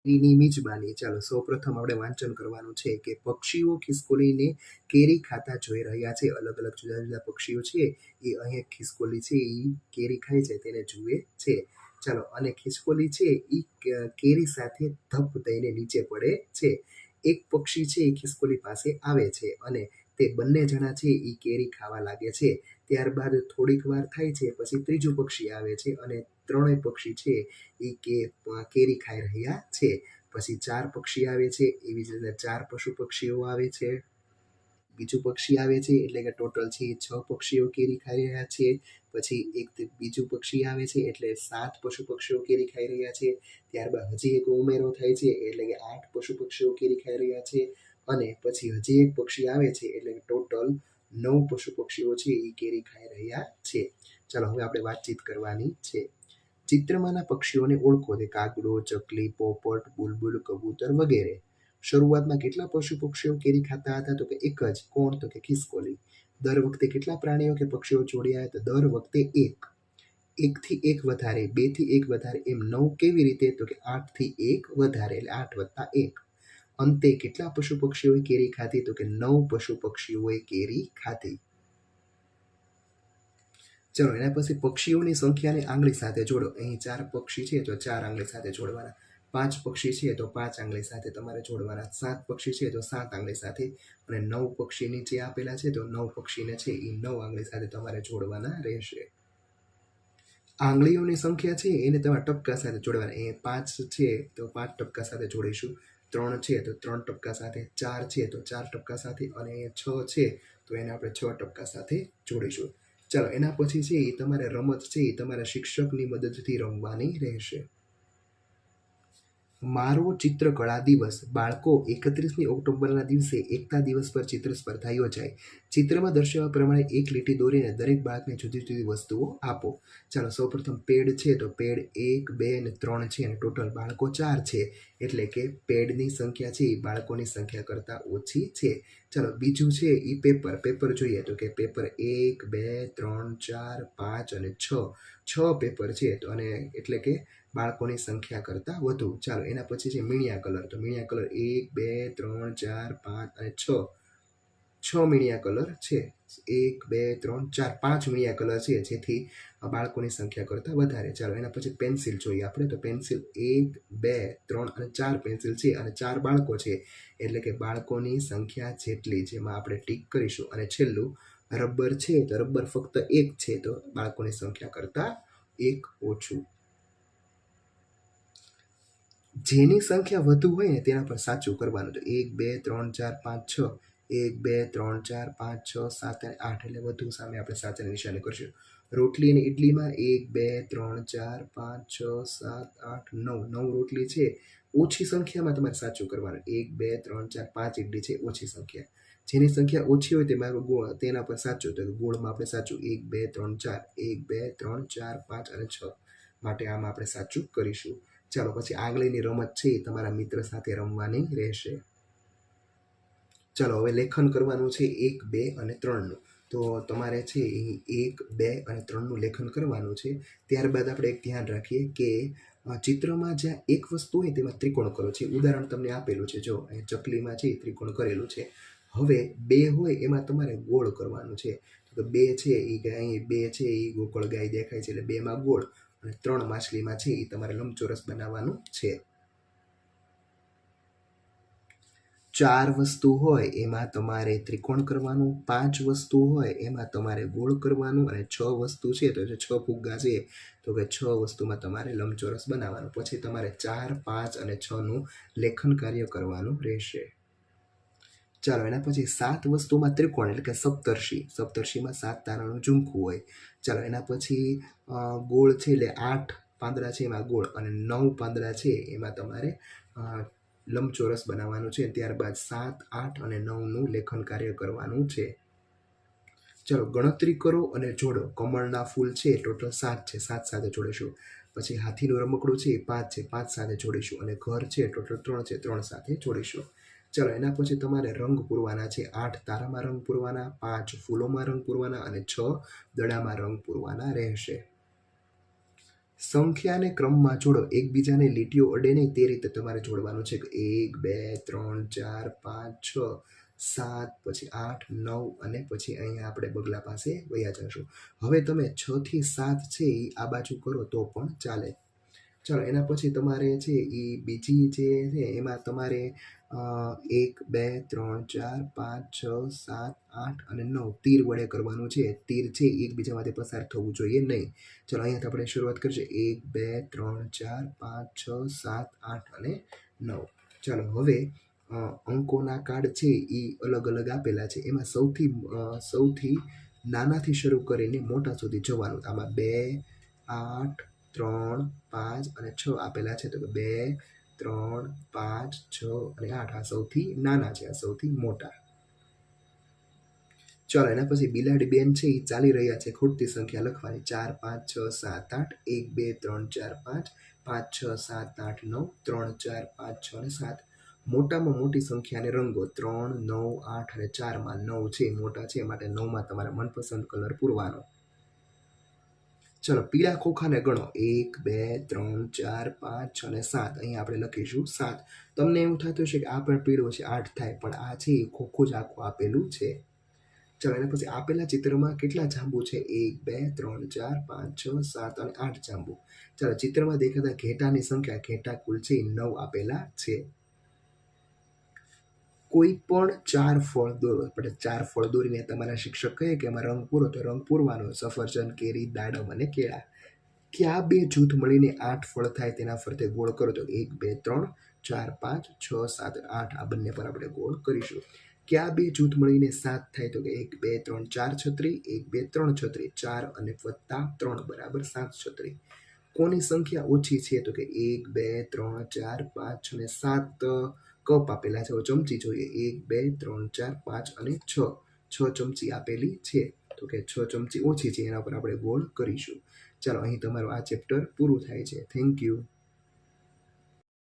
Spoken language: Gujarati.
ની મિજબાની. ચાલો સૌપ્રથમ આપણે વાંચન કરવાનું છે કે પક્ષીઓ ખિસકોલીને કેરી ખાતા જોઈ રહ્યા છે. અલગ અલગ જુદા જુદા પક્ષીઓ છે એ અહીંયા ખિસકોલી છે એ કેરી ખાય છે તેને જુએ છે. ચાલો, અને ખિસકોલી છે એ કેરી સાથે ધપ દઈને નીચે પડે છે. એક પક્ષી છે એ ખિસકોલી પાસે આવે છે અને તે બંને જણા છે એ કેરી ખાવા લાગે છે. ત્યારબાદ થોડીક વાર થાય છે, પછી ત્રીજું પક્ષી આવે છે અને ત્રણેય પક્ષી છે એ કેરી ખાઈ રહ્યા છે. પછી 4 પક્ષી આવે છે, એવી જ રીતે 4 પશુ પક્ષીઓ આવે છે. બીજું પક્ષી આવે છે એટલે કે ટોટલ છે 6 પક્ષીઓ કેરી ખાઈ રહ્યા છે. પછી એક બીજું પક્ષી આવે છે એટલે 7 પશુ પક્ષીઓ કેરી ખાઈ રહ્યા છે. ત્યારબાદ હજી એક ઉમેરો થાય છે એટલે કે 8 પશુ પક્ષીઓ કેરી ખાઈ રહ્યા છે. અને પછી હજી એક પક્ષી આવે છે એટલે ટોટલ 9 પશુ પક્ષીઓ છે એ કેરી ખાઈ રહ્યા છે. ચાલો, હવે આપણે વાતચીત કરવાની છે. ચિત્રમાંના પક્ષીઓને ઓળખો. તે કાગડો, ચકલી, પોપટ, બુલબુલ, કબૂતર વગેરે. શરૂઆતમાં કેટલા પશુ પક્ષીઓ કેરી ખાતા હતા? તો કે એક જ. કોણ? તો કે ખિસકોલી. દર વખતે કેટલા પ્રાણીઓ કે પક્ષીઓ જોડ્યા? તો દર વખતે એક. 1 થી 1 વધારે, 2 થી 1 વધારે, એમ 9 કેવી રીતે? તો કે 8 થી 1 વધારે, એટલે 8 વત્તા 1. અંતે કેટલા પશુ પક્ષીઓએ કેરી ખાધી? તો કે 9 પશુ પક્ષીઓએ કેરી ખાધી. ચલો, એના પછી પક્ષીઓની સંખ્યાને આંગળી સાથે જોડો. અહીં 4 પક્ષી છે તો 4 આંગળી સાથે જોડવાના. 5 પક્ષી છે તો 5 આંગળી સાથે તમારે જોડવાના. 7 પક્ષી છે તો 7 આંગળી સાથે, અને 9 પક્ષી નીચે આપેલા છે તો 9 પક્ષીને છે એ 9 આંગળી સાથે તમારે જોડવાના રહેશે. આંગળીઓની સંખ્યા છે એને તમારે ટપકા સાથે જોડવાના. એ 5 છે તો 5 ટપકા સાથે જોડીશું. 3 છે તો 3 ટપકા સાથે, 4 છે તો 4 ટપકા સાથે, અને 6 છે તો એને આપણે 6 ટપકા સાથે જોડીશું. ચાલો, એના પછી છે એ તમારે રમત છે એ તમારા શિક્ષકની મદદથી રમવાની રહેશે. મારો ચિત્રકળા દિવસ. બાળકો, 31મી ઓક્ટોબરના દિવસે એકતા દિવસ પર ચિત્ર સ્પર્ધા યોજાય. ચિત્રમાં દર્શાવ્યા પ્રમાણે એક લીટી દોરીને દરેક બાળકને જુદી જુદી વસ્તુઓ આપો. ચાલો, સૌપ્રથમ પેડ છે તો પેડ 1, 2 અને 3 છે અને ટોટલ બાળકો 4 છે, એટલે કે પેડની સંખ્યા છે એ બાળકોની સંખ્યા કરતાં ઓછી છે. ચાલો, બીજું છે એ પેપર જોઈએ તો કે પેપર 1, 2, 3, 4, 5 અને 6 પેપર છે તો, અને એટલે કે બાળકોની સંખ્યા કરતાં વધુ. ચાલો, એના પછી છે મીણિયા કલર. તો મીણિયા કલર 1, 2, 3, 4, 5 અને 6 મીણિયા કલર છે. 1, 2, 3, 4, 5 મીણિયા કલર છે, જેથી બાળકોની સંખ્યા કરતાં વધારે. ચાલો, એના પછી પેન્સિલ જોઈએ આપણે. તો પેન્સિલ 1, 2, 3 અને 4 પેન્સિલ છે, અને 4 બાળકો છે, એટલે કે બાળકોની સંખ્યા જેટલી, જેમાં આપણે ટીક કરીશું. અને છેલ્લું રબર છે તો રબર ફક્ત 1 છે, તો બાળકોની સંખ્યા કરતાં 1 ઓછું. જેની સંખ્યા વધુ હોય ને તેના પર સાચું કરવાનું. તો 1, 2, 3, 4, 5, 6, 1, 2, 3, 4, 5, 6, 7 અને 8, એટલે વધુ સામે આપણે સાચાની નિશાની કરશું. રોટલી અને ઇડલીમાં 1, 2, 3, 4, 5, 6, 7, 8, 9 રોટલી છે. ઓછી સંખ્યામાં તમારે સાચું કરવાનું. 1, 2, 3, 4, 5 ઇડલી છે, ઓછી સંખ્યા. જેની સંખ્યા ઓછી હોય તેના પર સાચું. તો ગોળમાં આપણે સાચું 1, 2, 3, 4, 1, 2, 3, 4, 5 અને 6 માટે આમાં આપણે સાચું કરીશું. ચાલો, પછી આંગળીની રમત છે એ તમારા મિત્ર સાથે રમવાની રહેશે. ચાલો, હવે લેખન કરવાનું છે 1, 2 અને 3નું. તો તમારે છે એ 1, 2 અને 3નું લેખન કરવાનું છે. ત્યારબાદ આપણે એક ધ્યાન રાખીએ કે ચિત્રમાં જ્યાં એક વસ્તુ હોય તેમાં ત્રિકોણ કરો છે. ઉદાહરણ તમને આપેલું છે, જો અહીં ચકલીમાં છે એ ત્રિકોણ કરેલું છે. હવે 2 હોય એમાં તમારે ગોળ કરવાનું છે. તો 2 છે એ અહીં 2 છે એ ગોકળ ગાય દેખાય છે, એટલે 2માં ગોળ. અને 3 માછલીમાં છે એ તમારે લંબચોરસ બનાવવાનું છે. 4 વસ્તુ હોય એમાં તમારે ત્રિકોણ કરવાનું, 5 વસ્તુ હોય એમાં તમારે ગોળ કરવાનું, અને 6 વસ્તુ છે તો 6 ફુગ્ગા છે તો કે 6 વસ્તુમાં તમારે લંબચોરસ બનાવવાનું. પછી તમારે 4, 5 અને 6નું લેખન કાર્ય કરવાનું રહેશે. ચાલો, એના પછી 7 વસ્તુમાં ત્રિકોણ, એટલે કે સપ્તર્ષિમાં 7 તારાનું ઝુમખું હોય. ચાલો, એના પછી ગોળ છે એટલે 8 પાંદડા છે એમાં ગોળ, અને 9 પાંદડા છે એમાં તમારે લંબચોરસ બનાવવાનું છે. ત્યારબાદ 7, 8 અને 9નું લેખન કાર્ય કરવાનું છે. ચાલો, ગણતરી કરો અને જોડો. કમળના ફૂલ છે ટોટલ 7 છે, 7 સાથે જોડીશું. પછી હાથીનું રમકડું છે એ 5 છે, 5 સાથે જોડીશું. અને ઘર છે ટોટલ 3 છે, 3 સાથે જોડીશું. ચાલો, એના પછી તમારે રંગ પૂરવાના છે. 8 તારામાં રંગ પૂરવાના, 5 ફૂલોમાં રંગ પૂરવાના, અને 6 દડામાં રંગ પૂરવાના રહેશે. સંખ્યાને ક્રમમાં જોડો, એકબીજાને લીટીઓ અડે નહીં તે રીતે તમારે જોડવાનું છે. 1 2 3 4 5 6 7 પછી 8 9 અને પછી અહીંયા આપણે બગલા પાસે વયા જશું. હવે તમે 6 થી 7 છે એ આ બાજુ કરો તો પણ ચાલે. ચાલો એના પછી તમારે છે એ બીજી જે છે એમાં તમારે 1 2 3 4 5 6 7 8 અને 9 તીર વડે કરવાનું છે. તીર છે એકબીજામાંથી પસાર થવું જોઈએ નહીં. ચાલો અહીંયાથી આપણે શરૂઆત કરીશું. 1 2 3 4 5 6 7 8 અને 9. ચાલો હવે અંકોના કાર્ડ છે એ અલગ અલગ આપેલા છે. એમાં સૌથી નાનાથી શરૂ કરીને મોટા સુધી જવાનું. આમાં 2 8 3 5 અને 6 આપેલા છે. તો 2 3 5 6 અને 8 આ સૌથી નાના છે, આ સૌથી મોટા. ચાલો એના પછી બિલાડી બેન છે એ ચાલી રહ્યા છે. ખૂટતી સંખ્યા લખવાની. 4 5 6 7 8 1 2 3 4 5 5 6 7 8 9 3 4 5 6 અને 7. મોટામાં મોટી સંખ્યાને રંગો. 3 9 8 અને 4માં 9 છે મોટા છે માટે 9માં તમારા મનપસંદ કલર પૂરવાનો. ચલો પીળા ખોખાને ગણો. 1 2 3 4 5 6 અને 7. અહીંયા આપણે લખીશું 7. તમને એવું થતું હશે કે આ પણ પીળો છે 8 થાય, પણ આ છે એ ખોખું જ આખું આપેલું છે. ચાલો એના પછી આપેલા ચિત્રમાં કેટલા જાંબુ છે? 1 2 3 4 5 6 7 અને 8 જાંબુ. ચાલો ચિત્રમાં દેખાતા ઘેટાની સંખ્યા, ઘેટા કુલ છે 9 આપેલા છે. કોઈ પણ 4 ફળ દોરો. આપણે 4 ફળ દોરીને તમારા શિક્ષક કહે કે એમાં રંગ પૂરો, તો રંગ પૂરવાનો. સફરજન, કેરી, દાડમ અને કેળા. કયા બે જૂથ મળીને 8 ફળ થાય તેના ફરતે ગોળ કરો? તો 1 2 3 4 5 6 7 8 આ બંને પર આપણે ગોળ કરીશું. કયા બે જૂથ મળીને 7 થાય? તો કે 1 2 3 4 છત્રી, 1 2 3 છત્રી, 4 અને વત્તા 3 બરાબર 7 છત્રી. કોની સંખ્યા ઓછી છે? તો કે 1 2 3 4 5 અને 7 કપ આપેલા છે. ચમચી જોઈએ. 1 2 3 4 5 અને 6 ચમચી આપેલી છે. તો કે 6 ચમચી ઓછી છે, એના પર આપણે ગોળ કરીશું. ચાલો અહીં તમારું આ ચેપ્ટર પૂરું થાય છે. Thank you.